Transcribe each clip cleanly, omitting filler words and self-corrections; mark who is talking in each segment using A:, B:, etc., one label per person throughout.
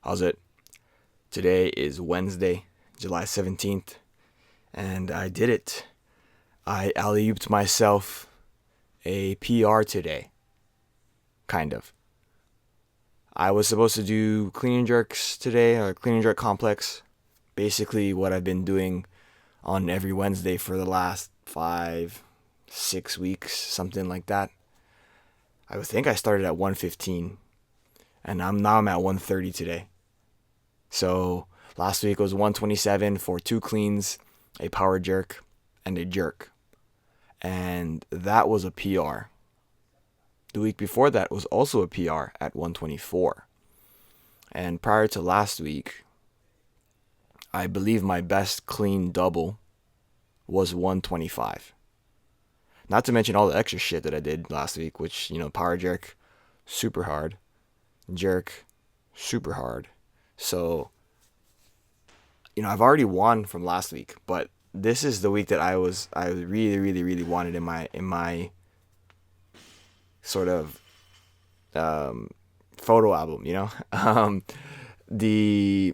A: How's it? Today is Wednesday, July 17th, and I did it. I alley-ooped myself a PR today. Kind of. I was supposed to do clean and jerks today, or clean and jerk complex. Basically what I've been doing on every Wednesday for the last 5, 6 weeks, something like that. I think I started at 115, and I'm at 130 today. So last week was 127 for 2 cleans, a power jerk, and a jerk. And that was a PR. The week before that was also a PR at 124. And prior to last week, I believe my best clean double was 125. Not to mention all the extra shit that I did last week, which, power jerk, super hard. Jerk, super hard. So, I've already won from last week, but this is the week that I really, really, really wanted in my sort of photo album, the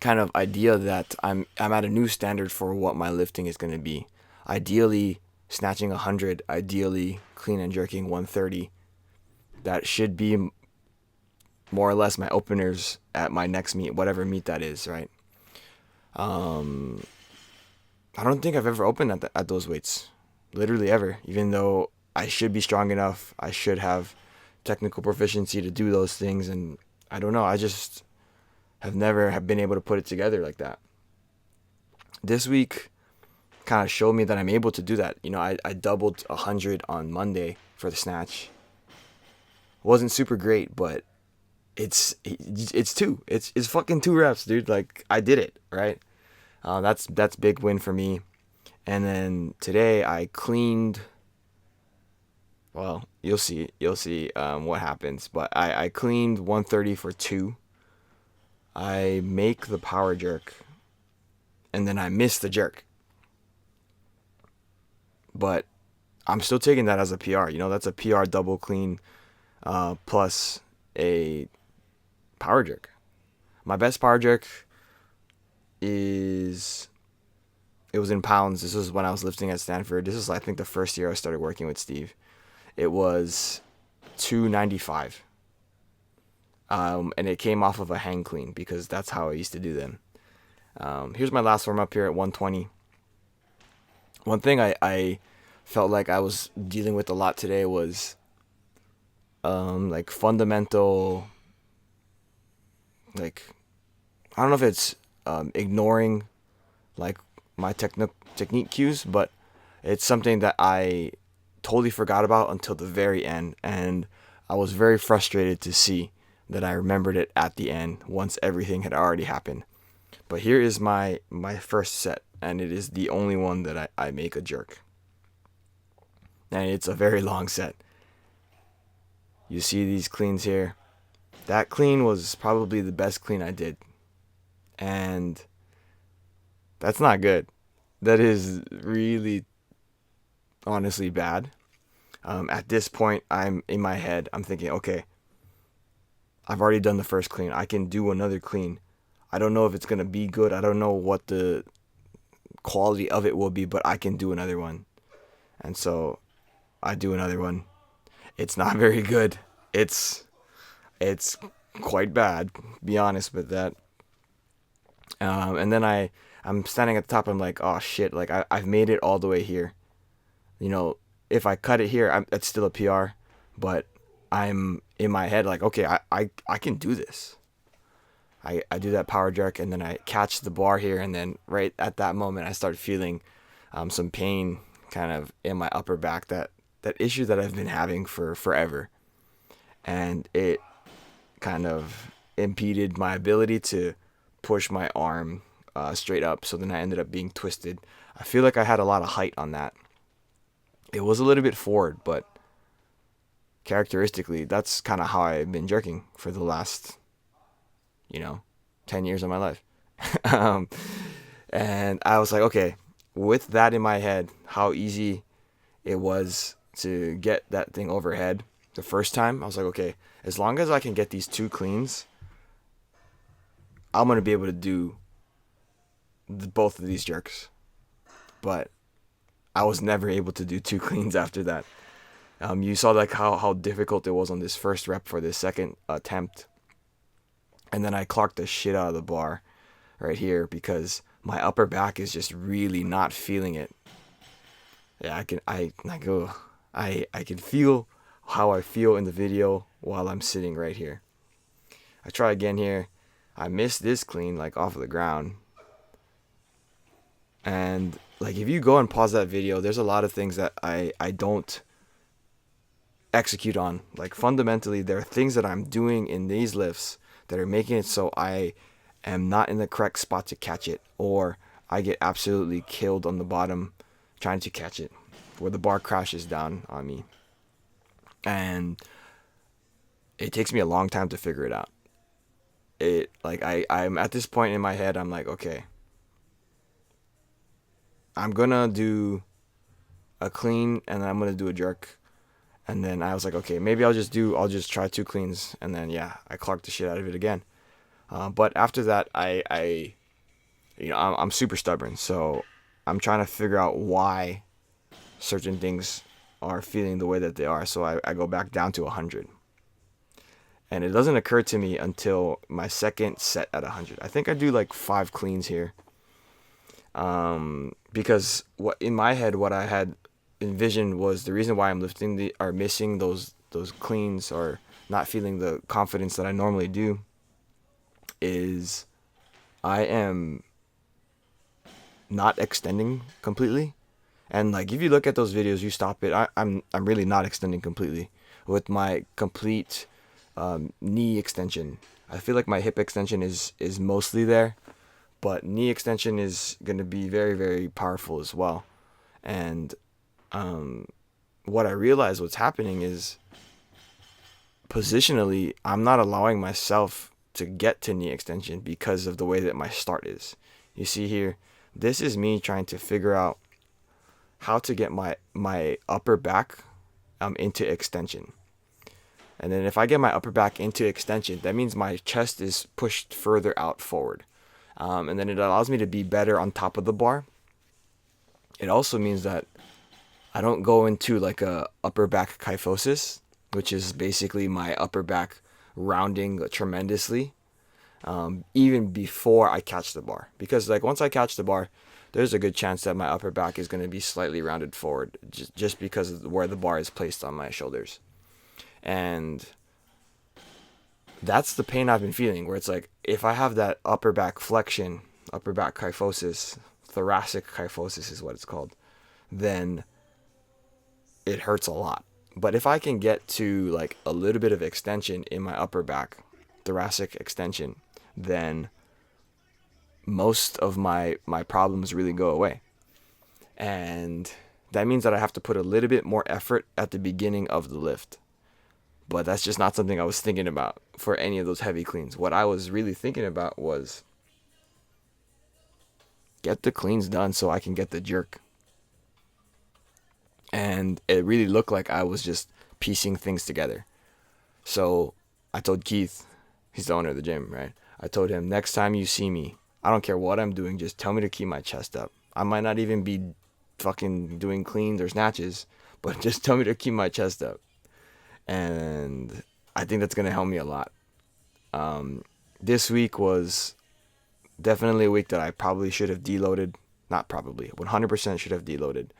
A: kind of idea that I'm at a new standard for what my lifting is going to be. Ideally, snatching 100, ideally clean and jerking 130. That should be more or less my openers at my next meet, whatever meet that is, right? I don't think I've ever opened at those weights, literally ever. Even though I should be strong enough, I should have technical proficiency to do those things, and I don't know. I just have never been able to put it together like that. This week kind of showed me that I'm able to do that. I doubled 100 on Monday for the snatch. Wasn't super great, but it's fucking 2 reps, dude. Like, I did it, right? That's big win for me. And then today I cleaned. Well, you'll see what happens. But I cleaned 130 for 2. I make the power jerk, and then I miss the jerk. But I'm still taking that as a PR. That's a PR double clean plus a power jerk. My best power jerk it was in pounds. This was when I was lifting at Stanford. This is, I think, the first year I started working with Steve. It was 295. And it came off of a hang clean because that's how I used to do them. Here's my last warm up here at 120. One thing I felt like I was dealing with a lot today was like fundamental, like, I don't know if it's ignoring like my technique cues, but it's something that I totally forgot about until the very end, and I was very frustrated to see that I remembered it at the end once everything had already happened. But here is my first set, and it is the only one that I make a jerk. And it's a very long set. You see these cleans here. That clean was probably the best clean I did. And that's not good. That is really, honestly bad. At this point, I'm in my head, I'm thinking, okay, I've already done the first clean. I can do another clean. I don't know if it's going to be good. I don't know what the quality of it will be, but I can do another one. And so I do another one. It's not very good. It's quite bad, be honest with that. And then I'm standing at the top. I'm like, oh shit, like I've made it all the way here. If I cut it here, it's still a PR, but I'm in my head like, okay, I can do this. I do that power jerk, and then I catch the bar here, and then right at that moment I start feeling some pain kind of in my upper back, that issue that I've been having for forever. And it kind of impeded my ability to push my arm straight up, so then I ended up being twisted. I feel like I had a lot of height on that. It was a little bit forward, but characteristically, that's kind of how I've been jerking for the last, 10 years of my life. And I was like, okay, with that in my head, how easy it was to get that thing overhead the first time, I was like, okay, as long as I can get these 2 cleans, I'm going to be able to do both of these jerks. But I was never able to do 2 cleans after that. You saw like how difficult it was on this first rep for this second attempt. And then I clocked the shit out of the bar right here because my upper back is just really not feeling it. Yeah, I can feel how I feel in the video while I'm sitting right here. I try again here. I missed this clean like off of the ground. And like if you go and pause that video, there's a lot of things that I don't execute on. Like fundamentally, there are things that I'm doing in these lifts that are making it so I am not in the correct spot to catch it, or I get absolutely killed on the bottom trying to catch it, where the bar crashes down on me. And it takes me a long time to figure it out. I'm at this point in my head, I'm like, okay, I'm gonna do a clean and then I'm gonna do a jerk. And then I was like, okay, maybe I'll just try 2 cleans, and then yeah, I clocked the shit out of it again. But after that, I'm super stubborn, so I'm trying to figure out why certain things are feeling the way that they are. So I go back down to 100, and it doesn't occur to me until my second set at 100. I think I do like 5 cleans here, because in my head what I had envisioned was the reason why I'm missing those cleans or not feeling the confidence that I normally do is I am not extending completely. And like if you look at those videos, you stop it. I'm really not extending completely with my complete knee extension. I feel like my hip extension is mostly there, but knee extension is going to be very, very powerful as well. And what I realized what's happening is positionally, I'm not allowing myself to get to knee extension because of the way that my start is. You see here, this is me trying to figure out how to get my upper back into extension. And then if I get my upper back into extension, that means my chest is pushed further out forward. And then it allows me to be better on top of the bar. It also means that I don't go into like a upper back kyphosis, which is basically my upper back rounding tremendously, even before I catch the bar. Because like once I catch the bar, there's a good chance that my upper back is going to be slightly rounded forward just because of where the bar is placed on my shoulders. And that's the pain I've been feeling, where it's like if I have that upper back flexion, upper back kyphosis, thoracic kyphosis is what it's called, then it hurts a lot. But if I can get to like a little bit of extension in my upper back, thoracic extension, then most of my problems really go away. And that means that I have to put a little bit more effort at the beginning of the lift. But that's just not something I was thinking about for any of those heavy cleans. What I was really thinking about was get the cleans done so I can get the jerk. And it really looked like I was just piecing things together. So I told Keith, he's the owner of the gym, right? I told him, next time you see me, I don't care what I'm doing, just tell me to keep my chest up. I might not even be fucking doing cleans or snatches, but just tell me to keep my chest up. And I think that's going to help me a lot. This week was definitely a week that I probably should have deloaded. Not probably, 100% should have deloaded.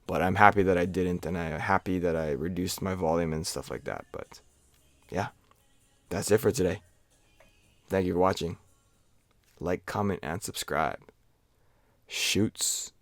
A: But I'm happy that I didn't, and I'm happy that I reduced my volume and stuff like that. But yeah, that's it for today. Thank you for watching. Like, comment, and subscribe. Shoots.